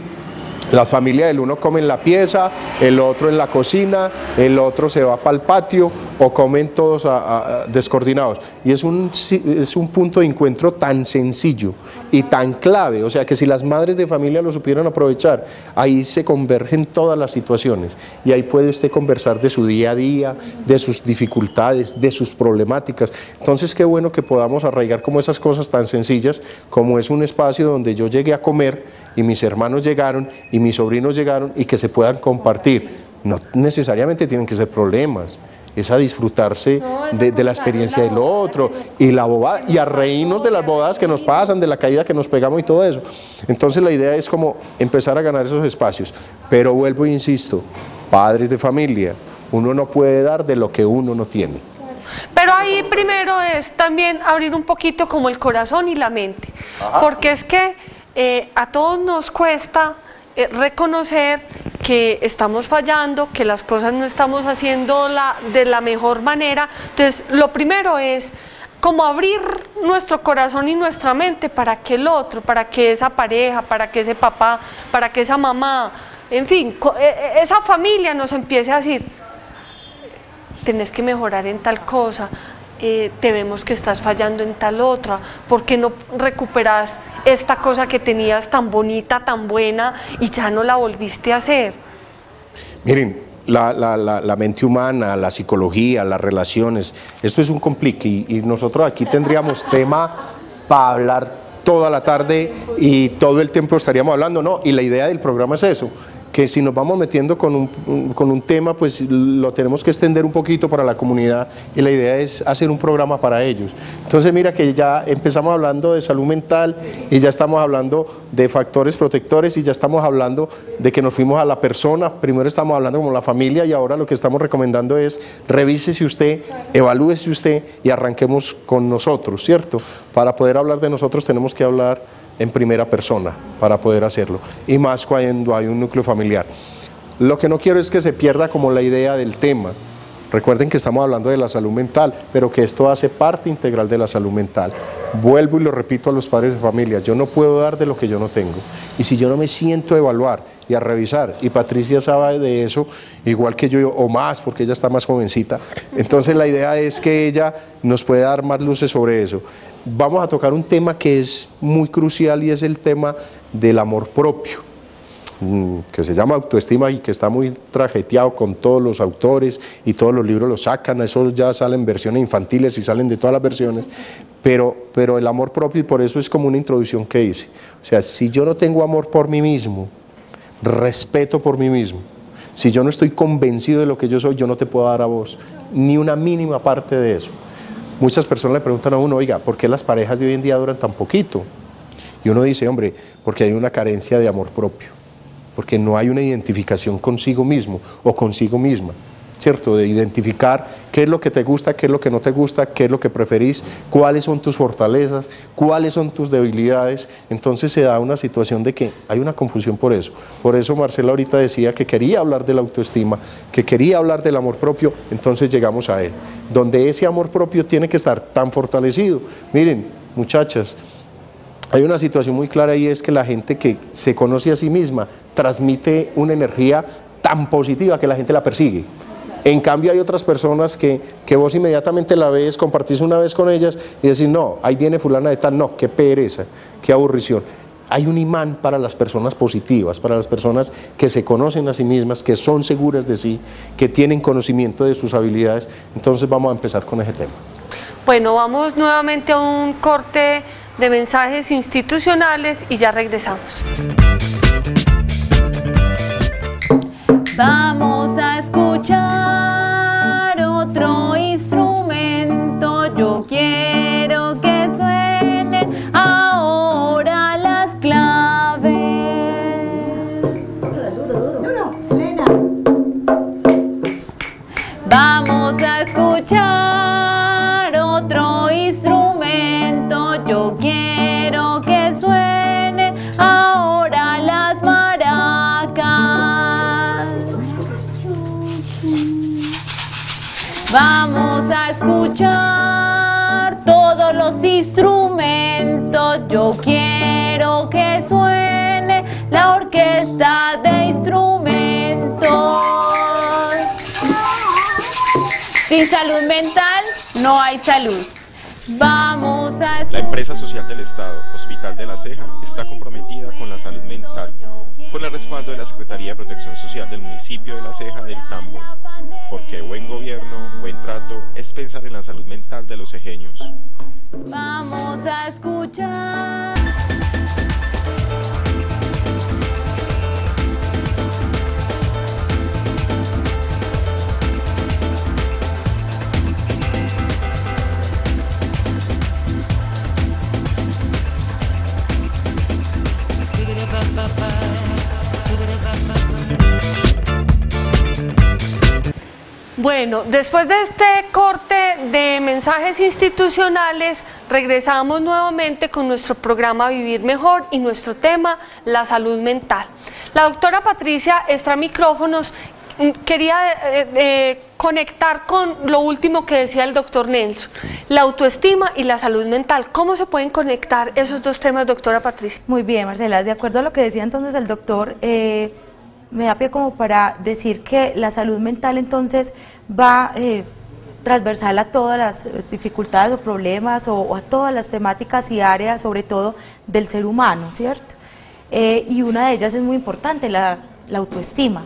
las familias del uno comen en la pieza, el otro en la cocina, el otro se va para el patio, o comen todos descoordinados. Y es un punto de encuentro tan sencillo y tan clave, o sea que si las madres de familia lo supieran aprovechar, ahí se convergen todas las situaciones, y ahí puede usted conversar de su día a día, de sus dificultades, de sus problemáticas. Entonces qué bueno que podamos arraigar como esas cosas tan sencillas, como es un espacio donde yo llegué a comer y mis hermanos llegaron y mis sobrinos llegaron, y que se puedan compartir. No necesariamente tienen que ser problemas, es a disfrutarse de la experiencia del otro, y la bobada, y a reírnos de las bobadas que nos pasan, de la caída que nos pegamos y todo eso. Entonces la idea es como empezar a ganar esos espacios, pero vuelvo e insisto, padres de familia, uno no puede dar de lo que uno no tiene. Pero ahí primero es también abrir un poquito como el corazón y la mente, porque es que a todos nos cuesta reconocer que estamos fallando, que las cosas no estamos haciendo de la mejor manera. Entonces lo primero es como abrir nuestro corazón y nuestra mente para que el otro, para que esa pareja, para que ese papá, para que esa mamá, en fin, esa familia nos empiece a decir, tenés que mejorar en tal cosa, te vemos que estás fallando en tal otra, ¿por qué no recuperas esta cosa que tenías tan bonita, tan buena, y ya no la volviste a hacer? Miren, la mente humana, la psicología, las relaciones, esto es un complique, y nosotros aquí tendríamos tema para hablar toda la tarde y todo el tiempo estaríamos hablando, ¿no? Y la idea del programa es eso, que si nos vamos metiendo con un tema, pues lo tenemos que extender un poquito para la comunidad, y la idea es hacer un programa para ellos. Entonces mira que ya empezamos hablando de salud mental, y ya estamos hablando de factores protectores, y ya estamos hablando de que nos fuimos a la persona. Primero estamos hablando como la familia, y ahora lo que estamos recomendando es revísese usted, evalúese usted, y arranquemos con nosotros, ¿cierto? Para poder hablar de nosotros tenemos que hablar en primera persona para poder hacerlo, y más cuando hay un núcleo familiar. Lo que no quiero es que se pierda como la idea del tema. Recuerden que estamos hablando de la salud mental, pero que esto hace parte integral de la salud mental. Vuelvo y lo repito a los padres de familia, yo no puedo dar de lo que yo no tengo. Y si yo no me siento a evaluar y a revisar, y Patricia sabe de eso, igual que yo, o más, porque ella está más jovencita, entonces la idea es que ella nos pueda dar más luces sobre eso. Vamos a tocar un tema que es muy crucial y es el tema del amor propio, que se llama autoestima y que está muy trajeteado con todos los autores y todos los libros lo sacan, eso ya salen versiones infantiles y salen de todas las versiones, pero el amor propio, y por eso es como una introducción que hice, o sea, si yo no tengo amor por mí mismo, respeto por mí mismo, si yo no estoy convencido de lo que yo soy, yo no te puedo dar a vos ni una mínima parte de eso. Muchas personas le preguntan a uno, oiga, ¿por qué las parejas de hoy en día duran tan poquito? Y uno dice, hombre, porque hay una carencia de amor propio, porque no hay una identificación consigo mismo o consigo misma, ¿cierto? De identificar qué es lo que te gusta, qué es lo que no te gusta, qué es lo que preferís, cuáles son tus fortalezas, cuáles son tus debilidades. Entonces se da una situación de que hay una confusión por eso. Por eso Marcela ahorita decía que quería hablar de la autoestima, que quería hablar del amor propio, entonces llegamos a él, donde ese amor propio tiene que estar tan fortalecido. Miren, muchachas, hay una situación muy clara y es que la gente que se conoce a sí misma transmite una energía tan positiva que la gente la persigue. En cambio hay otras personas que vos inmediatamente la ves, compartís una vez con ellas y decís, no, ahí viene fulana de tal, no, qué pereza, qué aburrición. Hay un imán para las personas positivas, para las personas que se conocen a sí mismas, que son seguras de sí, que tienen conocimiento de sus habilidades. Entonces vamos a empezar con ese tema. Bueno, vamos nuevamente a un corte de mensajes institucionales y ya regresamos. Vamos a escuchar otro instrumento, yo quiero que suenen ahora las claves. Vamos a escuchar otro instrumento, yo quiero que suenen ahora las maracas. Vamos a escuchar todos los instrumentos, yo quiero que suene la orquesta de instrumentos. Sin salud mental no hay salud. Vamos a La empresa social del Estado, Hospital de La Ceja, está comprometida con la salud mental, con el respaldo de la Secretaría de Protección Social del municipio de La Ceja del Tambo, porque buen gobierno, buen trato es pensar en la salud mental de los cejeños. Vamos a escuchar. Bueno, después de este corte de mensajes institucionales, regresamos nuevamente con nuestro programa Vivir Mejor y nuestro tema, la salud mental. La doctora Patricia extra micrófonos quería conectar con lo último que decía el doctor Nelson, la autoestima y la salud mental. ¿Cómo se pueden conectar esos dos temas, doctora Patricia? Muy bien, Marcela, de acuerdo a lo que decía entonces el doctor, me da pie como para decir que la salud mental entonces va transversal a todas las dificultades o problemas o a todas las temáticas y áreas, sobre todo del ser humano, ¿cierto? Y una de ellas es muy importante, la autoestima.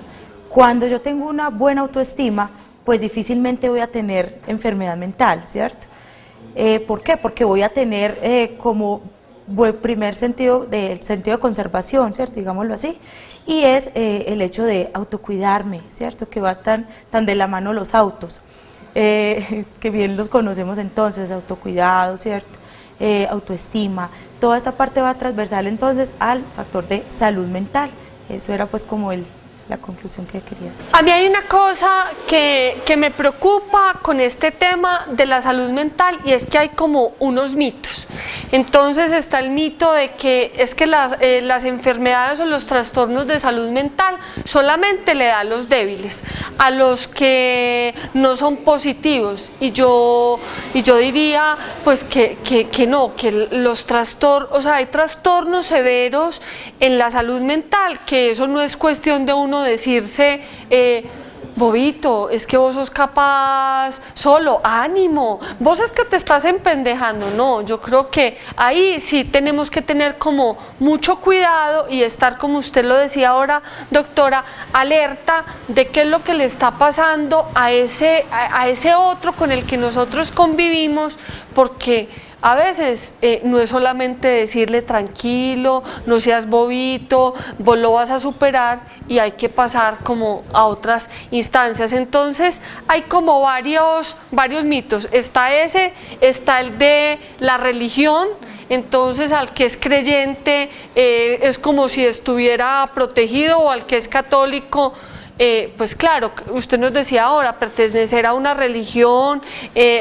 Cuando yo tengo una buena autoestima, pues difícilmente voy a tener enfermedad mental, ¿cierto? ¿Por qué? Porque voy a tener como primer sentido, el sentido de conservación, ¿cierto? Digámoslo así, y es el hecho de autocuidarme, ¿cierto? Que va tan de la mano los autos, que bien los conocemos entonces, autocuidado, ¿cierto? Autoestima, toda esta parte va transversal entonces al factor de salud mental. Eso era pues como la conclusión que quería hacer. A mí hay una cosa que me preocupa con este tema de la salud mental y es que hay como unos mitos. Entonces está el mito de que es que las enfermedades o los trastornos de salud mental solamente le da a los débiles, a los que no son positivos, y yo diría pues que no, que los trastornos, o sea, hay trastornos severos en la salud mental, que eso no es cuestión de uno decirse bobito, es que vos sos capaz solo, ánimo, vos es que te estás empendejando. No, yo creo que ahí sí tenemos que tener como mucho cuidado y estar, como usted lo decía ahora, doctora, alerta de qué es lo que le está pasando a ese otro con el que nosotros convivimos, porque a veces no es solamente decirle tranquilo, no seas bobito, vos lo vas a superar, y hay que pasar como a otras instancias. Entonces hay como varios mitos, está el de la religión. Entonces al que es creyente es como si estuviera protegido, o al que es católico, pues claro, usted nos decía ahora, pertenecer a una religión,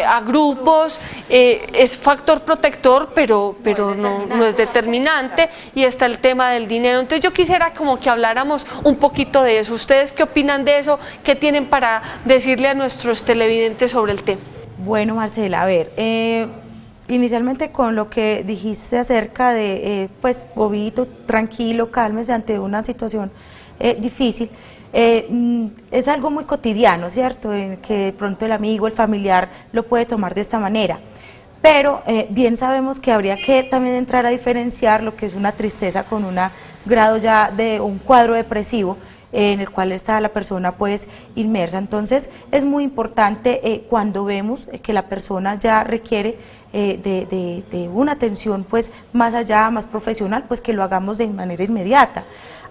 a grupos, es factor protector, pero no es determinante, y está el tema del dinero. Entonces yo quisiera como que habláramos un poquito de eso. ¿Ustedes qué opinan de eso? ¿Qué tienen para decirle a nuestros televidentes sobre el tema? Bueno, Marcela, a ver, inicialmente con lo que dijiste acerca de, pues, bobito, tranquilo, cálmese ante una situación difícil. Es algo muy cotidiano, ¿cierto? En que de pronto el amigo, el familiar lo puede tomar de esta manera, pero bien sabemos que habría que también entrar a diferenciar lo que es una tristeza con un grado ya de un cuadro depresivo, en el cual está la persona pues inmersa. Entonces es muy importante cuando vemos que la persona ya requiere de una atención pues más allá, más profesional, pues que lo hagamos de manera inmediata.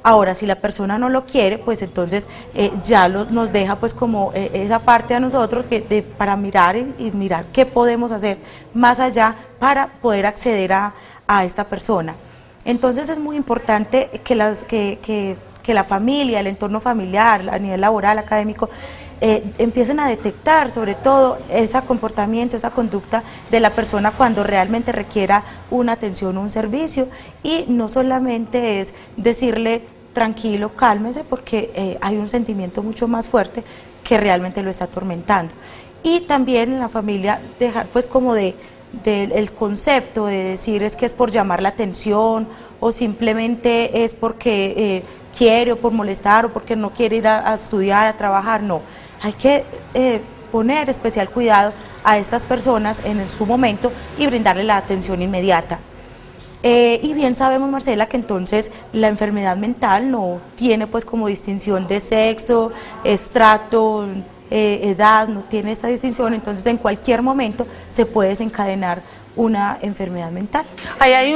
Ahora, si la persona no lo quiere, pues entonces ya nos deja pues como esa parte a nosotros para mirar y mirar qué podemos hacer más allá para poder acceder a esta persona. Entonces es muy importante que la familia, el entorno familiar, a nivel laboral, académico, empiecen a detectar sobre todo ese comportamiento, esa conducta de la persona cuando realmente requiera una atención o un servicio, y no solamente es decirle tranquilo, cálmese, porque hay un sentimiento mucho más fuerte que realmente lo está atormentando. Y también en la familia dejar pues como el concepto de decir es que es por llamar la atención, o simplemente es porque quiere, o por molestar, o porque no quiere ir a estudiar, a trabajar. No, hay que poner especial cuidado a estas personas en su momento y brindarle la atención inmediata. Y bien sabemos, Marcela, que entonces la enfermedad mental no tiene pues como distinción de sexo, estrato, edad, no tiene esta distinción. Entonces en cualquier momento se puede desencadenar una enfermedad mental. Ahí hay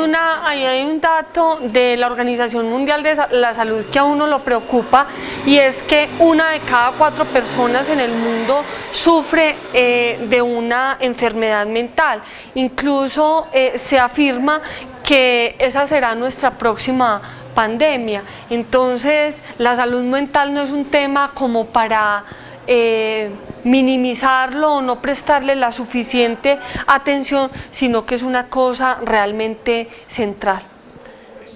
un dato de la Organización Mundial de la Salud que a uno lo preocupa, y es que 1 de cada 4 personas en el mundo sufre de una enfermedad mental. Incluso se afirma que esa será nuestra próxima pandemia. Entonces la salud mental no es un tema como para minimizarlo o no prestarle la suficiente atención, sino que es una cosa realmente central.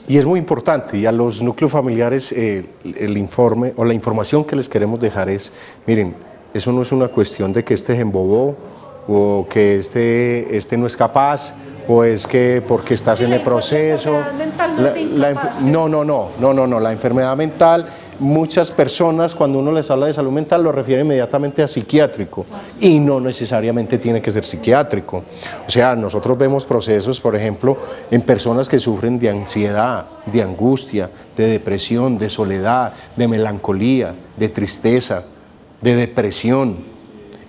Y es muy importante, y a los núcleos familiares el informe o la información que les queremos dejar es, miren, eso no es una cuestión de que este se embobó, o que este no es capaz, o es que porque estás en el proceso. No, la enfermedad mental, muchas personas cuando uno les habla de salud mental lo refiere inmediatamente a psiquiátrico, y no necesariamente tiene que ser psiquiátrico. O sea, nosotros vemos procesos, por ejemplo, en personas que sufren de ansiedad, de angustia, de depresión, de soledad, de melancolía, de tristeza, de depresión,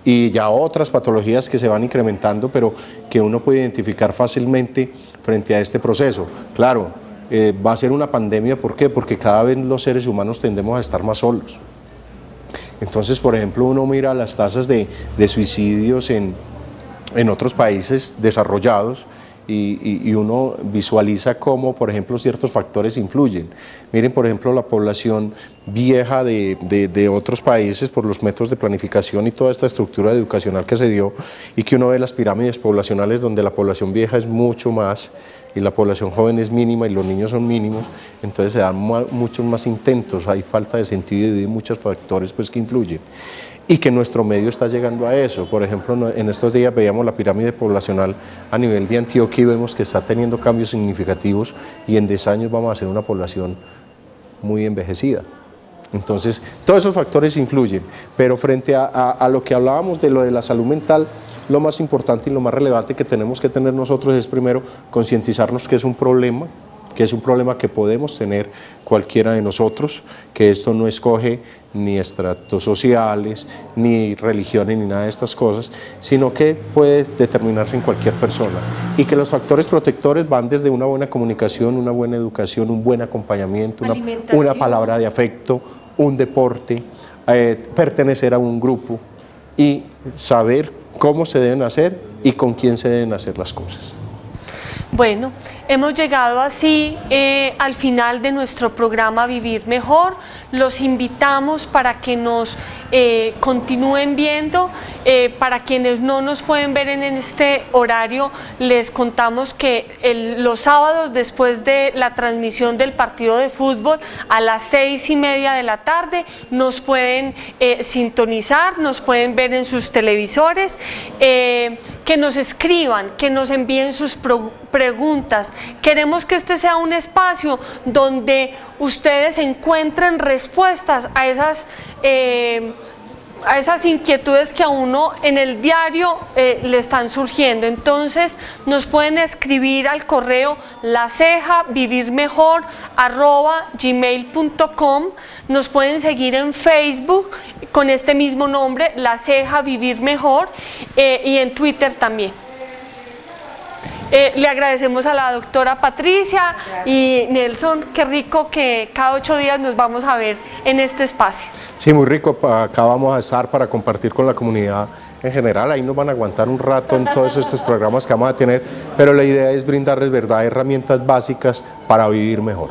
y ya otras patologías que se van incrementando, pero que uno puede identificar fácilmente frente a este proceso. Claro, va a ser una pandemia, ¿por qué? Porque cada vez los seres humanos tendemos a estar más solos. Entonces, por ejemplo, uno mira las tasas de suicidios en otros países desarrollados, y uno visualiza cómo, por ejemplo, ciertos factores influyen. Miren, por ejemplo, la población vieja de otros países por los métodos de planificación y toda esta estructura educacional que se dio, y que uno ve las pirámides poblacionales donde la población vieja es mucho más y la población joven es mínima y los niños son mínimos, entonces se dan muchos más intentos, hay falta de sentido y muchos factores pues, que influyen. Y que nuestro medio está llegando a eso. Por ejemplo, en estos días veíamos la pirámide poblacional a nivel de Antioquia y vemos que está teniendo cambios significativos y en 10 años vamos a ser una población muy envejecida. Entonces, todos esos factores influyen, pero frente a lo que hablábamos de lo de la salud mental, lo más importante y lo más relevante que tenemos que tener nosotros es primero concientizarnos que es un problema que podemos tener cualquiera de nosotros, que esto no escoge ni estratos sociales, ni religiones, ni nada de estas cosas, sino que puede determinarse en cualquier persona y que los factores protectores van desde una buena comunicación, una buena educación, un buen acompañamiento, una palabra de afecto, un deporte, pertenecer a un grupo y saber cómo se deben hacer y con quién se deben hacer las cosas. Bueno, hemos llegado así al final de nuestro programa Vivir Mejor. Los invitamos para que nos continúen viendo. Para quienes no nos pueden ver en este horario, les contamos que los sábados, después de la transmisión del partido de fútbol, a las 6:30 de la tarde, nos pueden sintonizar, nos pueden ver en sus televisores, que nos escriban, que nos envíen sus preguntas. Queremos que este sea un espacio donde ustedes encuentren respuestas a esas inquietudes que a uno en el diario le están surgiendo. Entonces nos pueden escribir al correo lacejavivirmejor@gmail.com, nos pueden seguir en Facebook con este mismo nombre, La Ceja Vivir Mejor, y en Twitter también. Le agradecemos a la doctora Patricia. Gracias. Y Nelson, qué rico que cada 8 días nos vamos a ver en este espacio. Sí, muy rico, acá vamos a estar para compartir con la comunidad en general, ahí nos van a aguantar un rato en todos estos programas que vamos a tener, pero la idea es brindarles, ¿verdad?, herramientas básicas para vivir mejor.